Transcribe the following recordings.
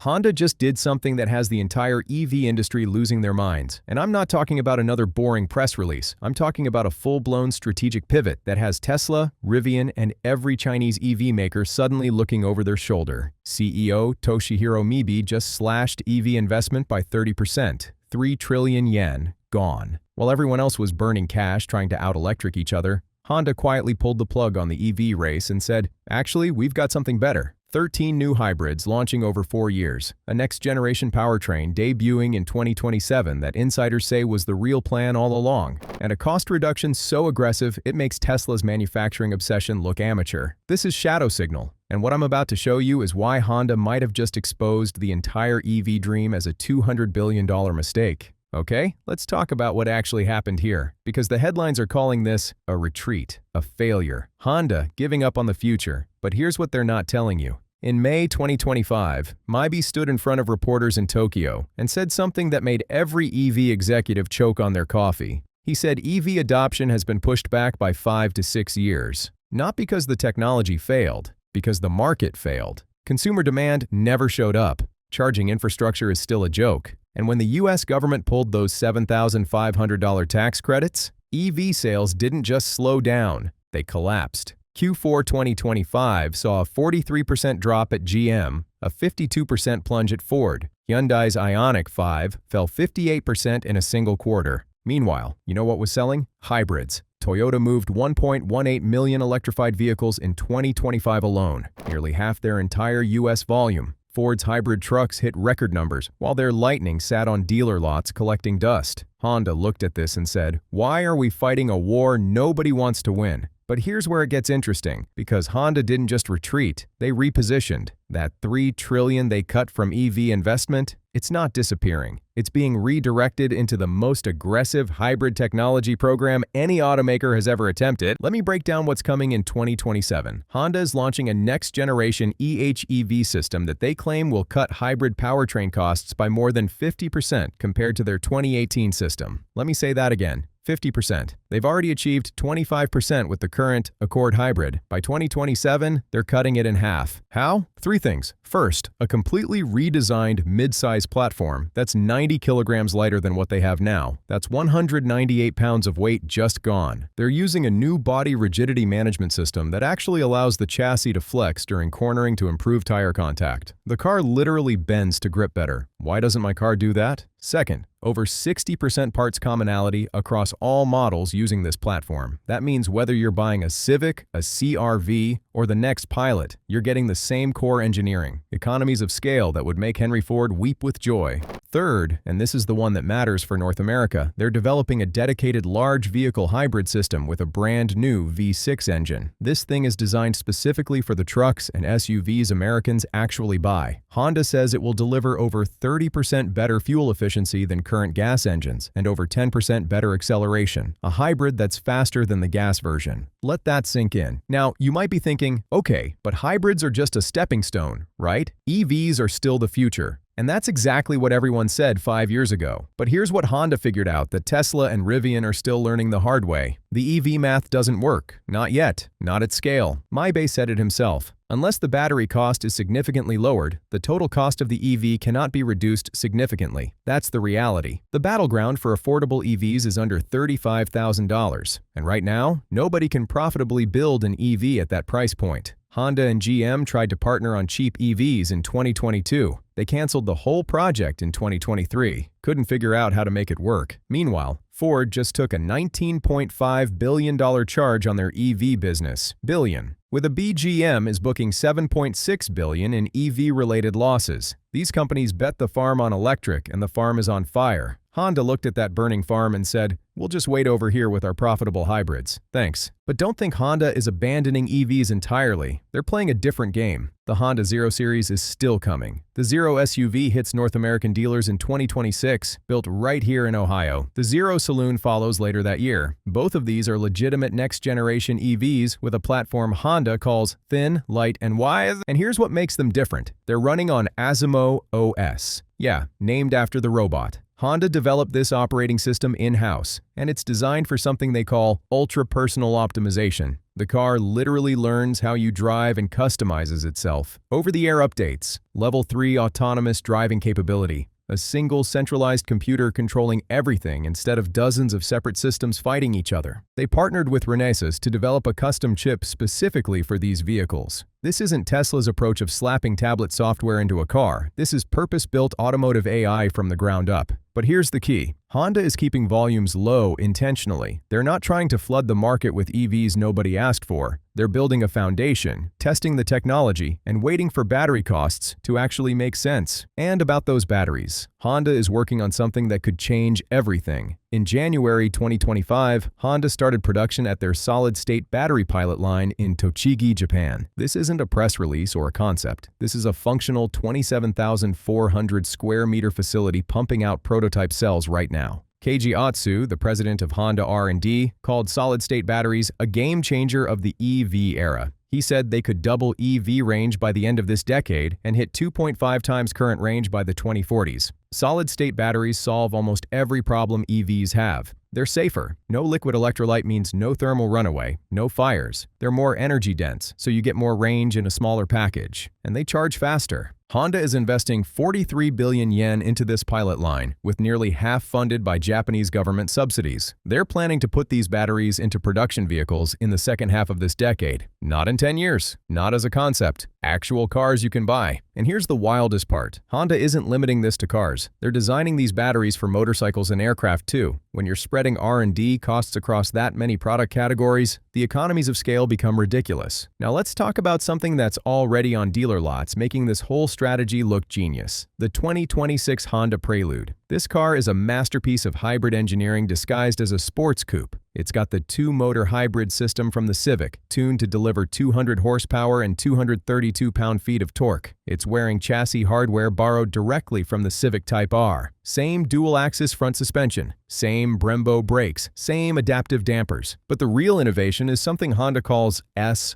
Honda just did something that has the entire EV industry losing their minds. And I'm not talking about another boring press release. I'm talking about a full-blown strategic pivot that has Tesla, Rivian, and every Chinese EV maker suddenly looking over their shoulder. CEO Toshihiro Mibe just slashed EV investment by 30%, 3 trillion yen, gone. While everyone else was burning cash trying to out-electric each other, Honda quietly pulled the plug on the EV race and said, actually, we've got something better. 13 new hybrids launching over 4 years, a next-generation powertrain debuting in 2027 that insiders say was the real plan all along, and a cost reduction so aggressive it makes Tesla's manufacturing obsession look amateur. This is shadow signal, and what I'm about to show you is why Honda might have just exposed the entire EV dream as a $200 billion mistake. Okay, let's talk about what actually happened here, because the headlines are calling this a retreat, a failure, Honda giving up on the future. But here's what they're not telling you. In May 2025, Mibe stood in front of reporters in Tokyo and said something that made every EV executive choke on their coffee. He said EV adoption has been pushed back by 5 to 6 years, not because the technology failed, because the market failed. Consumer demand never showed up. Charging infrastructure is still a joke. And when the US government pulled those $7,500 tax credits, EV sales didn't just slow down, they collapsed. Q4 2025 saw a 43% drop at GM, a 52% plunge at Ford. Hyundai's Ioniq 5 fell 58% in a single quarter. Meanwhile, you know what was selling? Hybrids. Toyota moved 1.18 million electrified vehicles in 2025 alone, nearly half their entire US volume. Ford's hybrid trucks hit record numbers, while their Lightning sat on dealer lots collecting dust. Honda looked at this and said, "Why are we fighting a war nobody wants to win?" But here's where it gets interesting, because Honda didn't just retreat, they repositioned. That $3 trillion they cut from EV investment, it's not disappearing. It's being redirected into the most aggressive hybrid technology program any automaker has ever attempted. Let me break down what's coming in 2027. Honda is launching a next-generation EHEV system that they claim will cut hybrid powertrain costs by more than 50% compared to their 2018 system. Let me say that again. 50%. They've already achieved 25% with the current Accord Hybrid. By 2027, they're cutting it in half. How? 3 things. First, a completely redesigned mid-size platform that's 90 kilograms lighter than what they have now. That's 198 pounds of weight just gone. They're using a new body rigidity management system that actually allows the chassis to flex during cornering to improve tire contact. The car literally bends to grip better. Why doesn't my car do that? Second, over 60% parts commonality across all models using this platform. That means whether you're buying a Civic, a CR-V, or the next Pilot, you're getting the same core engineering, economies of scale that would make Henry Ford weep with joy. Third, and this is the one that matters for North America, they're developing a dedicated large vehicle hybrid system with a brand new V6 engine. This thing is designed specifically for the trucks and SUVs Americans actually buy. Honda says it will deliver over 30% better fuel efficiency than current gas engines and over 10% better acceleration, a hybrid that's faster than the gas version. Let that sink in. Now, you might be thinking, okay, but hybrids are just a stepping stone, right? EVs are still the future. And that's exactly what everyone said 5 years ago. But here's what Honda figured out that Tesla and Rivian are still learning the hard way. The EV math doesn't work. Not yet. Not at scale. Mibe said it himself. Unless the battery cost is significantly lowered, the total cost of the EV cannot be reduced significantly. That's the reality. The battleground for affordable EVs is under $35,000. And right now, nobody can profitably build an EV at that price point. Honda and GM tried to partner on cheap EVs in 2022. They canceled the whole project in 2023. Couldn't figure out how to make it work. Meanwhile, Ford just took a $19.5 billion charge on their EV business. Billion. With a BGM is booking $7.6 billion in EV-related losses. These companies bet the farm on electric, and the farm is on fire. Honda looked at that burning farm and said, "We'll just wait over here with our profitable hybrids. Thanks." But don't think Honda is abandoning EVs entirely. They're playing a different game. The Honda Zero Series is still coming. The Zero SUV hits North American dealers in 2026, built right here in Ohio. The Zero Saloon follows later that year. Both of these are legitimate next-generation EVs with a platform Honda calls thin, light, and wise. And here's what makes them different. They're running on ASIMO OS. Yeah, named after the robot. Honda developed this operating system in-house, and it's designed for something they call ultra-personal optimization. The car literally learns how you drive and customizes itself. Over-the-air updates, Level 3 autonomous driving capability, a single centralized computer controlling everything instead of dozens of separate systems fighting each other. They partnered with Renesas to develop a custom chip specifically for these vehicles. This isn't Tesla's approach of slapping tablet software into a car. This is purpose-built automotive AI from the ground up. But here's the key. Honda is keeping volumes low intentionally. They're not trying to flood the market with EVs nobody asked for. They're building a foundation, testing the technology, and waiting for battery costs to actually make sense. And about those batteries, Honda is working on something that could change everything. In January 2025, Honda started production at their solid-state battery pilot line in Tochigi, Japan. This isn't a press release or a concept. This is a functional 27,400 square meter facility pumping out prototype cells right now. Keiji Atsu, the president of Honda R&D, called solid-state batteries a game changer of the EV era. He said they could double EV range by the end of this decade and hit 2.5 times current range by the 2040s. Solid-state batteries solve almost every problem EVs have. They're safer. No liquid electrolyte means no thermal runaway, no fires. They're more energy dense, so you get more range in a smaller package. And they charge faster. Honda is investing 43 billion yen into this pilot line, with nearly half funded by Japanese government subsidies. They're planning to put these batteries into production vehicles in the second half of this decade. Not in 10 years, not as a concept. Actual cars you can buy. And here's the wildest part. Honda isn't limiting this to cars. They're designing these batteries for motorcycles and aircraft too. When you're spreading R&D costs across that many product categories, the economies of scale become ridiculous. Now let's talk about something that's already on dealer lots, making this whole strategy look genius. The 2026 Honda Prelude. This car is a masterpiece of hybrid engineering disguised as a sports coupe. It's got the two-motor hybrid system from the Civic, tuned to deliver 200 horsepower and 232 pound-feet of torque. It's wearing chassis hardware borrowed directly from the Civic Type R. Same dual-axis front suspension, same Brembo brakes, same adaptive dampers. But the real innovation is something Honda calls S+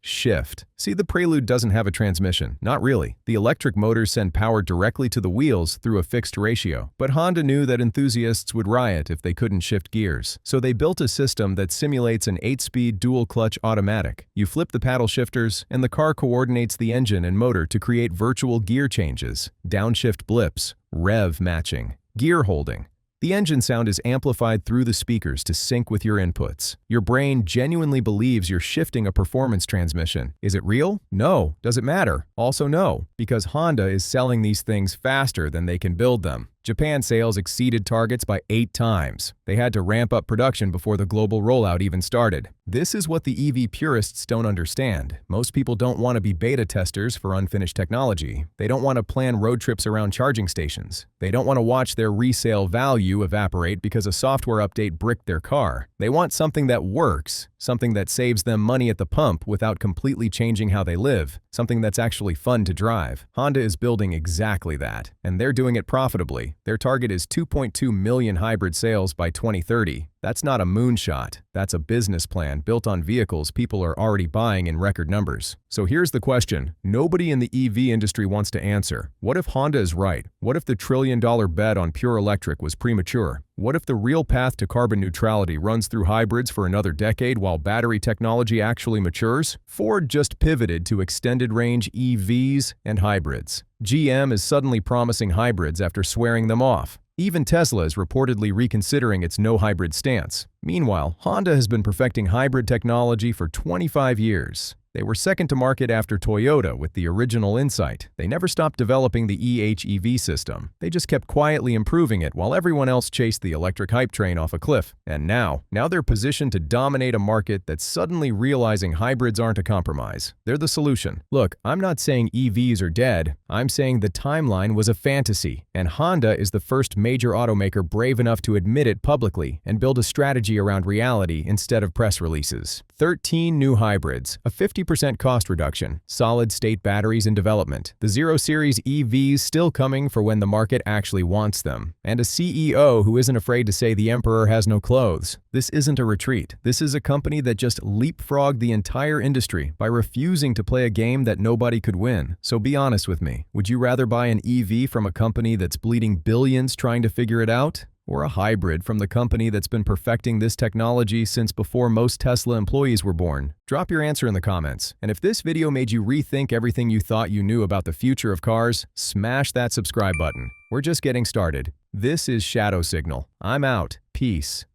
shift. See, the Prelude doesn't have a transmission. Not really. The electric motors send power directly to the wheels through a fixed ratio. But Honda knew that enthusiasts would riot if they couldn't shift gears. So they built a system that simulates an 8-speed dual-clutch automatic. You flip the paddle shifters, and the car coordinates the engine and motor to create virtual gear changes, downshift blips, rev matching, gear holding. The engine sound is amplified through the speakers to sync with your inputs. Your brain genuinely believes you're shifting a performance transmission. Is it real? No. Does it matter? Also no, because Honda is selling these things faster than they can build them. Japan sales exceeded targets by 8 times. They had to ramp up production before the global rollout even started. This is what the EV purists don't understand. Most people don't want to be beta testers for unfinished technology. They don't want to plan road trips around charging stations. They don't want to watch their resale value evaporate because a software update bricked their car. They want something that works, something that saves them money at the pump without completely changing how they live, something that's actually fun to drive. Honda is building exactly that, and they're doing it profitably. Their target is 2.2 million hybrid sales by 2030. That's not a moonshot. That's a business plan built on vehicles people are already buying in record numbers. So here's the question nobody in the EV industry wants to answer. What if Honda is right? What if the trillion-dollar bet on pure electric was premature? What if the real path to carbon neutrality runs through hybrids for another decade while battery technology actually matures? Ford just pivoted to extended-range EVs and hybrids. GM is suddenly promising hybrids after swearing them off. Even Tesla is reportedly reconsidering its no-hybrid stance. Meanwhile, Honda has been perfecting hybrid technology for 25 years. They were second to market after Toyota with the original Insight. They never stopped developing the EHEV system. They just kept quietly improving it while everyone else chased the electric hype train off a cliff. And now they're positioned to dominate a market that's suddenly realizing hybrids aren't a compromise. They're the solution. Look, I'm not saying EVs are dead. I'm saying the timeline was a fantasy. And Honda is the first major automaker brave enough to admit it publicly and build a strategy around reality instead of press releases. 13 new hybrids, a 50% cost reduction, solid-state batteries in development, the Zero Series EVs still coming for when the market actually wants them, and a CEO who isn't afraid to say the emperor has no clothes. This isn't a retreat. This is a company that just leapfrogged the entire industry by refusing to play a game that nobody could win. So be honest with me. Would you rather buy an EV from a company that's bleeding billions trying to figure it out? or a hybrid from the company that's been perfecting this technology since before most Tesla employees were born? Drop your answer in the comments. And if this video made you rethink everything you thought you knew about the future of cars, smash that subscribe button. We're just getting started. This is Shadow Signal. I'm out. Peace.